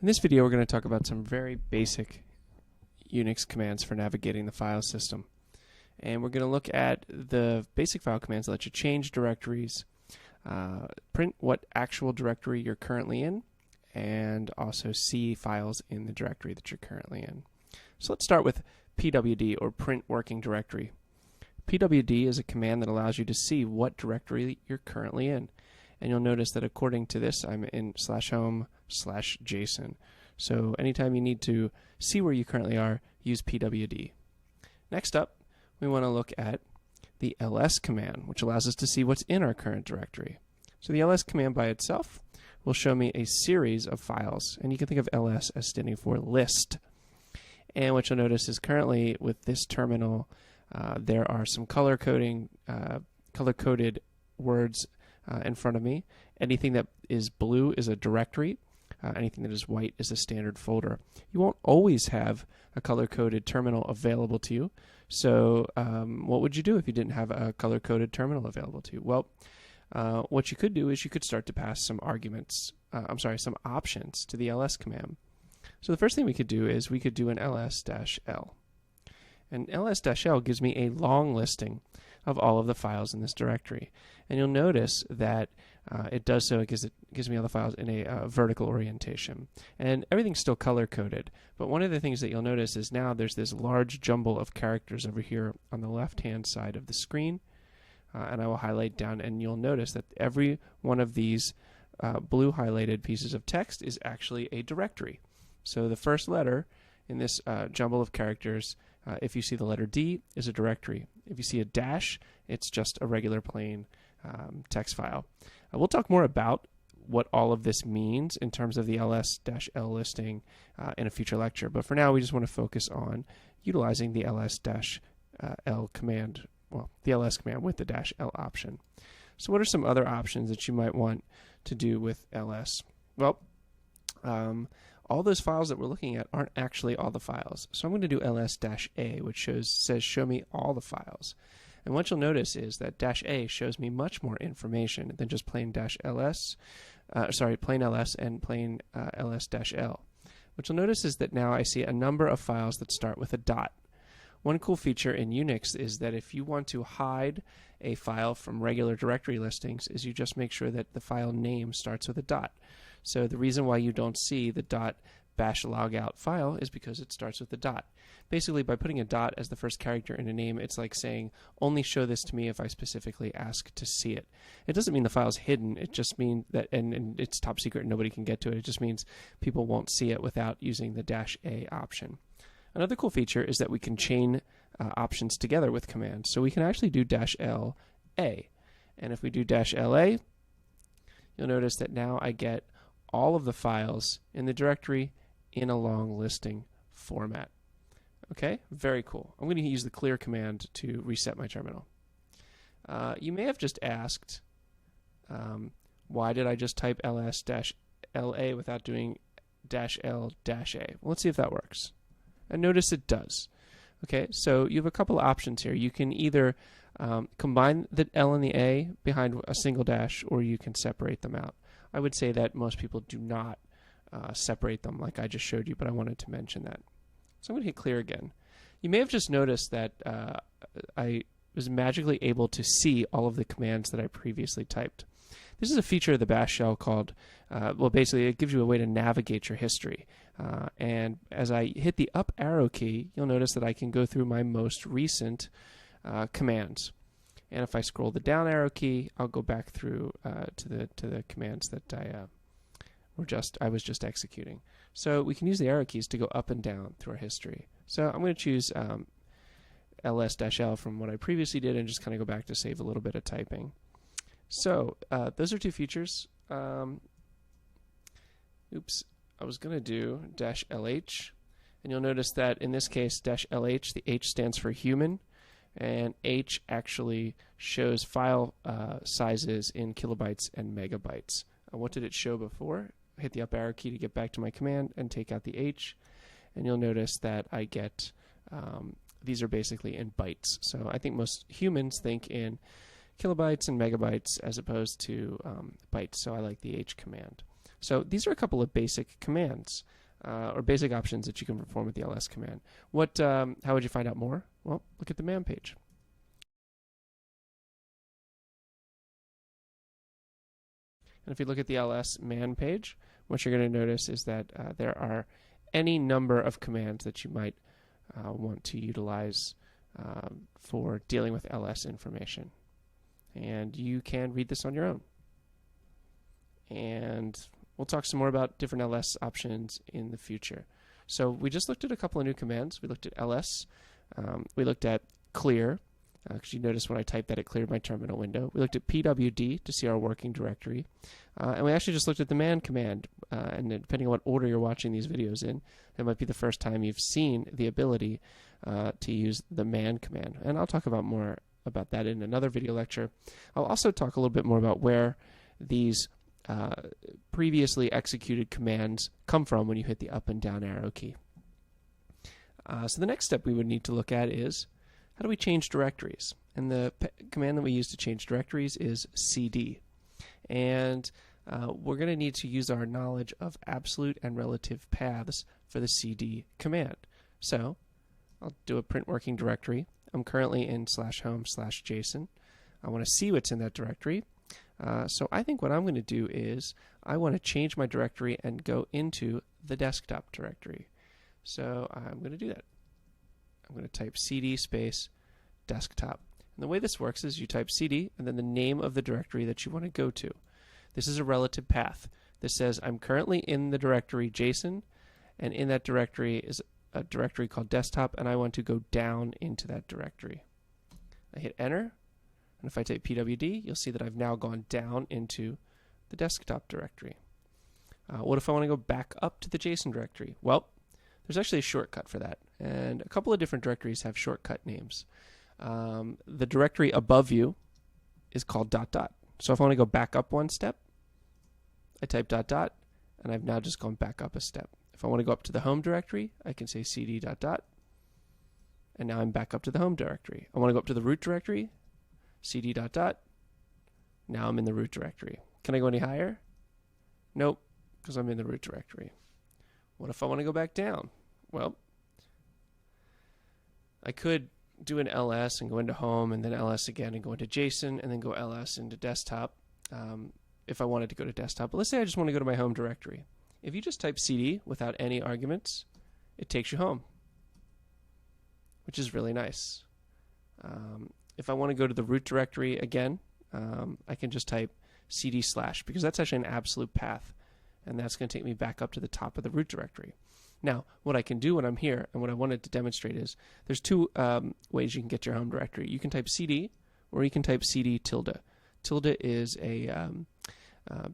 In this video, we're going to talk about some very basic Unix commands for navigating the file system. And we're going to look at the basic file commands that let you change directories, print what actual directory you're currently in, and also see files in the directory that you're currently in. So let's start with pwd, or print working directory. pwd is a command that allows you to see what directory you're currently in. And you'll notice that according to this, I'm in /home/JSON. So anytime you need to see where you currently are, use pwd. Next up, we want to look at the ls command, which allows us to see what's in our current directory. So the ls command by itself will show me a series of files, and you can think of ls as standing for list. And what you'll notice is currently with this terminal, there are some color-coded words in front of me. Anything that is blue is a directory. Anything that is white is a standard folder. You won't always have a color-coded terminal available to you. So what would you do if you didn't have a color-coded terminal available to you? Well, what you could do is you could start to pass some some options to the ls command. So the first thing we could do is we could do an ls-l. And ls-l gives me a long listing of all of the files in this directory. And you'll notice that it does so because it gives me all the files in a vertical orientation. And everything's still color-coded. But one of the things that you'll notice is now there's this large jumble of characters over here on the left-hand side of the screen. And I will highlight down, and you'll notice that every one of these blue highlighted pieces of text is actually a directory. So the first letter in this jumble of characters, if you see the letter D, is a directory. If you see a dash, it's just a regular plain text file. We'll talk more about what all of this means in terms of the ls-l listing in a future lecture. But for now, we just want to focus on utilizing the ls-l command, well, the ls command with the -l option. So what are some other options that you might want to do with ls? Well, all those files that we're looking at aren't actually all the files. So I'm going to do ls-a, which says show me all the files. And what you'll notice is that -a shows me much more information than just plain ls and plain ls-l. What you'll notice is that now I see a number of files that start with a dot. One cool feature in Unix is that if you want to hide a file from regular directory listings is you just make sure that the file name starts with a dot. So the reason why you don't see the .bashlogOut file is because it starts with a dot. Basically, by putting a dot as the first character in a name, it's like saying, only show this to me if I specifically ask to see it. It doesn't mean the file's hidden. It just means that, and it's top secret and nobody can get to it. It just means people won't see it without using the -a option. Another cool feature is that we can chain options together with commands. So we can actually do -la. And if we do -la, you'll notice that now I get all of the files in the directory in a long listing format. Okay, very cool. I'm going to use the clear command to reset my terminal. You may have just asked, why did I just type ls-la without doing -l-a? Well, let's see if that works. And notice it does. Okay, so you have a couple of options here. You can either combine the L and the A behind a single dash, or you can separate them out. I would say that most people do not separate them like I just showed you, but I wanted to mention that. So I'm going to hit clear again. You may have just noticed that I was magically able to see all of the commands that I previously typed. This is a feature of the bash shell called, well, basically it gives you a way to navigate your history. And as I hit the up arrow key, you'll notice that I can go through my most recent commands. And if I scroll the down arrow key, I'll go back through to the commands that I was just executing. So we can use the arrow keys to go up and down through our history. So I'm going to choose ls-l from what I previously did and just kind of go back to save a little bit of typing. So those are two features. Oops, I was going to do -lh, and you'll notice that in this case -lh, the H stands for human, and H actually shows file sizes in kilobytes and megabytes. What did it show before? I hit the up arrow key to get back to my command and take out the H, and you'll notice that I get, these are basically in bytes. So I think most humans think in kilobytes and megabytes as opposed to bytes, so I like the H command. So these are a couple of basic commands or basic options that you can perform with the ls command. How would you find out more? Well, look at the man page. And if you look at the ls man page, what you're going to notice is that there are any number of commands that you might want to utilize for dealing with ls information. And you can read this on your own. And we'll talk some more about different ls options in the future. So we just looked at a couple of new commands. We looked at ls. We looked at clear, because you notice when I typed that it cleared my terminal window. We looked at pwd to see our working directory. And we actually just looked at the man command. And depending on what order you're watching these videos in, it might be the first time you've seen the ability to use the man command. And I'll talk about more about that in another video lecture. I'll also talk a little bit more about where these previously executed commands come from when you hit the up and down arrow key. So the next step we would need to look at is how do we change directories? And the command that we use to change directories is cd. And we're going to need to use our knowledge of absolute and relative paths for the cd command. So I'll do a print working directory. I'm currently in /home/JSON. I want to see what's in that directory. So I think what I'm going to do is I want to change my directory and go into the desktop directory. So I'm going to do that. I'm going to type cd space desktop. And the way this works is you type cd and then the name of the directory that you want to go to. This is a relative path. This says I'm currently in the directory JSON, and in that directory is a directory called desktop, and I want to go down into that directory. I hit enter, and if I type pwd, you'll see that I've now gone down into the desktop directory. What if I want to go back up to the JSON directory? Well, there's actually a shortcut for that, and a couple of different directories have shortcut names. The directory above you is called ... So if I want to go back up one step, I type ... and I've now just gone back up a step. If I want to go up to the home directory, I can say cd ... and now I'm back up to the home directory. I want to go up to the root directory, cd ... now I'm in the root directory. Can I go any higher? Nope, because I'm in the root directory. What if I want to go back down? Well, I could do an ls and go into home, and then ls again and go into JSON, and then go ls into desktop if I wanted to go to desktop. But let's say I just want to go to my home directory. If you just type cd without any arguments, it takes you home, which is really nice. If I want to go to the root directory again, I can just type cd/, because that's actually an absolute path, and that's going to take me back up to the top of the root directory. Now, what I can do when I'm here, and what I wanted to demonstrate is, there's two ways you can get your home directory. You can type cd, or you can type cd tilde. Tilde is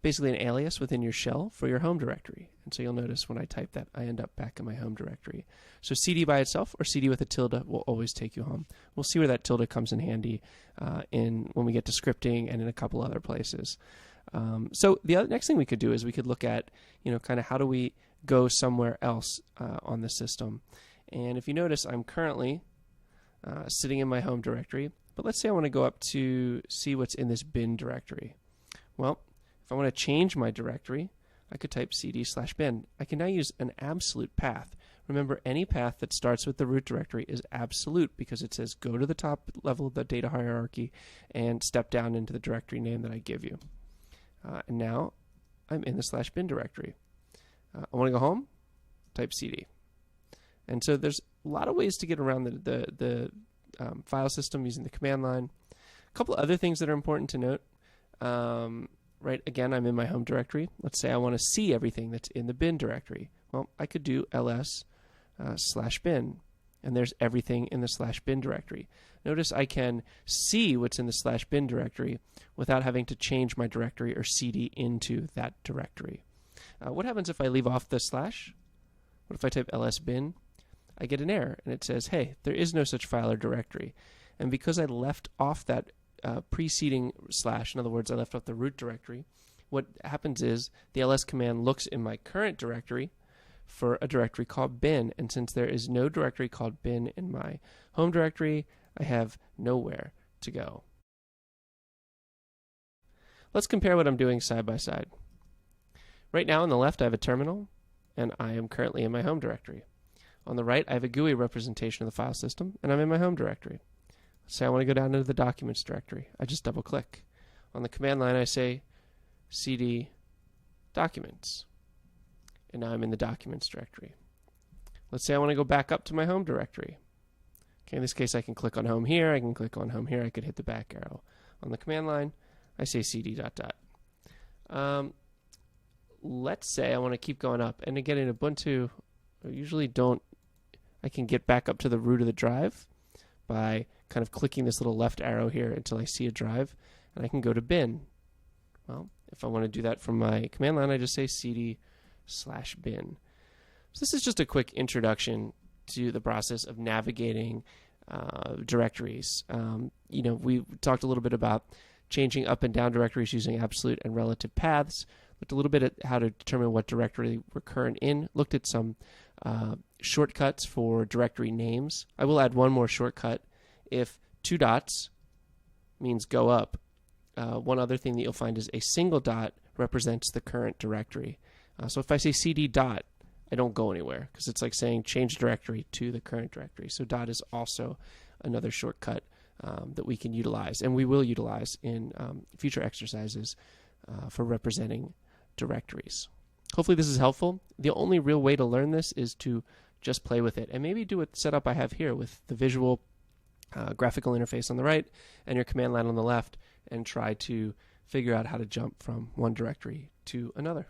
basically an alias within your shell for your home directory. And so you'll notice when I type that, I end up back in my home directory. So cd by itself or cd with a tilde will always take you home. We'll see where that tilde comes in handy when we get to scripting and in a couple other places. So the next thing we could do is we could look at, kind of how do we go somewhere else on the system. And if you notice, I'm currently sitting in my home directory, but let's say I want to go up to see what's in this bin directory. Well, if I want to change my directory, I could type cd/bin. I can now use an absolute path. Remember, any path that starts with the root directory is absolute because it says go to the top level of the data hierarchy and step down into the directory name that I give you. And now I'm in the /bin directory. I want to go home, type cd. And so there's a lot of ways to get around the file system using the command line. A couple other things that are important to note. Right, again, I'm in my home directory. Let's say I want to see everything that's in the bin directory. Well, I could do ls/bin, and there's everything in the /bin directory. Notice I can see what's in the /bin directory without having to change my directory or cd into that directory. What happens if I leave off the slash? What if I type ls/bin? I get an error, and it says, hey, there is no such file or directory. And because I left off that preceding slash, in other words, I left off the root directory, what happens is the ls command looks in my current directory for a directory called bin, and since there is no directory called bin in my home directory, I have nowhere to go. Let's compare what I'm doing side by side. Right now on the left I have a terminal, and I am currently in my home directory. On the right I have a GUI representation of the file system, and I'm in my home directory. Let's say I want to go down into the documents directory. I just double click. On the command line I say cd documents, and now I'm in the documents directory. Let's say I want to go back up to my home directory. Okay, in this case I can click on home here, I can click on home here, I could hit the back arrow. On the command line I say cd ... Let's say I want to keep going up, and again in Ubuntu I can get back up to the root of the drive by kind of clicking this little left arrow here until I see a drive, and I can go to bin. Well, if I want to do that from my command line, I just say cd/bin. So this is just a quick introduction to the process of navigating directories. We talked a little bit about changing up and down directories using absolute and relative paths. Looked a little bit at how to determine what directory we're current in. Looked at some shortcuts for directory names. I will add one more shortcut. If 2 dots means go up, one other thing that you'll find is a single dot represents the current directory. So if I say cd dot, I don't go anywhere, because it's like saying change directory to the current directory. So dot is also another shortcut that we can utilize, and we will utilize in future exercises for representing directories. Hopefully this is helpful. The only real way to learn this is to just play with it, and maybe do a setup I have here with the visual graphical interface on the right and your command line on the left, and try to figure out how to jump from one directory to another.